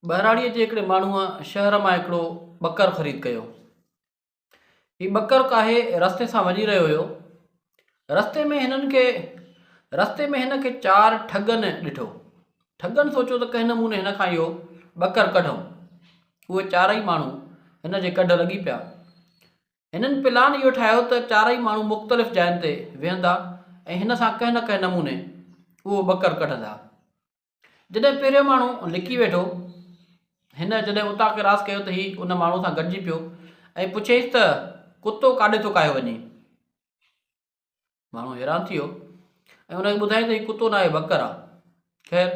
बहिराणीअ जे हिकिड़े माण्हूअ शहर मां हिकिड़ो ॿकर ख़रीद कयो। हीउ ॿकर काहे रस्ते सां वञी रहियो हुयो। रस्ते में हिन खे चार ठगनि ॾिठो। ठगनि सोचियो त कंहिं नमूने हिन खां इहो ॿकर कढूं। उहे चारई माण्हू हिन जे कढ लॻी पिया। हिननि प्लान इहो ठाहियो त चारई माण्हू मुख़्तलिफ़ जायुनि ते वेहंदा ऐं हिन सां कंहिं न कंहिं नमूने उहो ॿकर कढंदा। जॾहिं पहिरियों माण्हू लिकी वेठो, हिन जॾहिं उतां क्रास कयो त हीउ उन माण्हू सां गॾिजी पियो ऐं पुछियईंसि त कुतो काॾे थो कायो वञे। माण्हू हैरान थी वियो ऐं हुनखे ॿुधाईं त हीउ कुतो न आहे, ॿकर आहे। ख़ैर,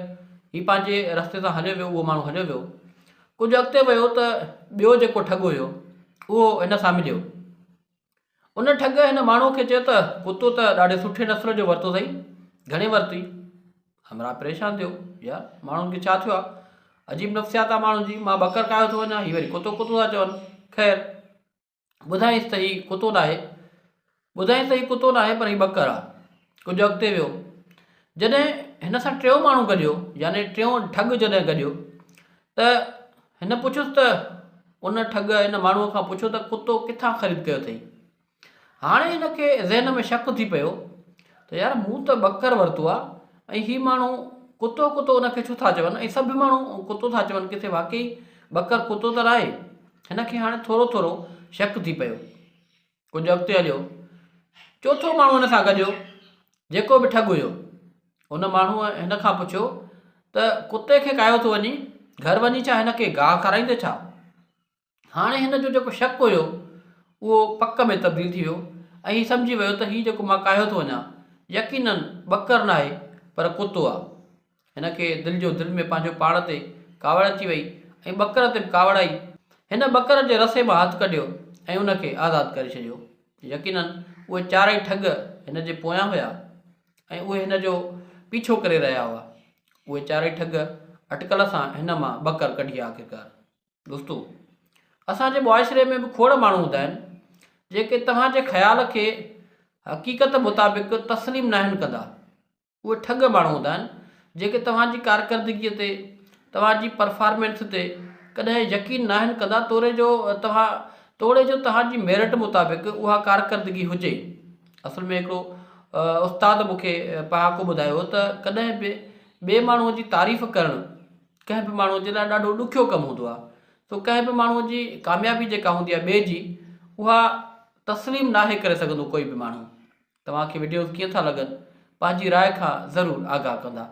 हीउ पंहिंजे रस्ते सां हलियो वियो। उहो माण्हू हलियो वियो। कुझु अॻिते वियो त ॿियो जेको ठॻ हुयो उहो हिन सां मिलियो। उन ठॻ हिन माण्हूअ खे चयो त कुतो त ॾाढे सुठे नस्ल जो वरितो अथई, घणे वरितई? हमरा परेशान थियो, यार माण्हुनि खे छा थियो आहे, अजीब नफ़्सियात आहे माण्हुनि जी। मां ॿकर कायो थो वञा, हीअ वरी कुतो कुतो था चवनि। ख़ैर, ॿुधाईंसि त हीउ कुतो न आहे, पर हीउ ॿकर आहे। कुझु अॻिते वियो। जॾहिं हिन सां टियों माण्हू गॾियो, यानी टियों ठॻ जॾहिं गॾियो, त हिन पुछियोसि त उन ठॻ हिन माण्हूअ खां पुछियो त कुतो किथां ख़रीद कयो अथई। हाणे हिन खे ज़हन में शक थी पियो त यार, मूं त ॿकर वरितो आहे ऐं हीउ माण्हू कुतो कुतो उनखे छो था चवनि, ऐं सभु माण्हू कुतो था चवनि, किथे वाकई ॿकर कुतो त न आहे। हिन खे हाणे थोरो थोरो शक थी पियो। कुझु अॻिते हलियो। चोथों माण्हू हिन सां गॾियो, जेको बि ठॻ हुयो। उन माण्हूअ हिन खां पुछियो त कुते खे कायो थो वञी, घर वञी छा हिन खे गाह खाराईंदे छा? हाणे हिन जो जेको शक हुयो उहो पक में तब्दील थी वियो ऐं हीउ सम्झी वियो त हीउ जेको मां कायो थो वञा, यकीनन ॿकर न आहे पर कुतो आहे। हिन खे दिलि में पंहिंजो पाण ते कावड़ अची वई ऐं ॿकर ते बि कावड़ आई। हिन ॿकर जे रसे मां हथु कढियो ऐं उनखे आज़ादु करे छॾियो। यकीनन उहे चारई ठॻ हिन जे पोयां हुया ऐं उहे हिन जो पीछो करे रहिया हुआ। उहे चारई ठॻ अटकल सां हिन मां ॿकर कढी आख़िरकार। दोस्तो, असांजे मुआशिरे में बि खोड़ माण्हू हूंदा आहिनि जेके तव्हांजे ख़्याल खे हक़ीक़त मुताबिक़ तस्लीम न आहिनि कंदा। उहे ठॻ माण्हू हूंदा आहिनि जेके तव्हांजी कारकर्दगीअ ते, तव्हांजी परफॉर्मेंस ते कॾहिं यकीन न आहिनि कंदा, तोड़े जो तव्हांजी मेरिट मुताबिक़ उहा कारकर्दगी हुजे। असल में हिकिड़ो उस्ताद मूंखे पहाको ॿुधायो त कॾहिं बि ॿिए माण्हूअ जी तारीफ़ करणु कंहिं बि माण्हूअ जे लाइ ॾाढो ॾुखियो कमु हूंदो आहे। तो कंहिं बि माण्हूअ जी कामयाबी जेका हूंदी आहे ॿिए जी, उहा तस्लीम नाहे करे सघंदो कोई बि माण्हू। तव्हांखे वीडियोज़ कीअं था लॻनि, पंहिंजी राय खां ज़रूरु आगाह कंदा।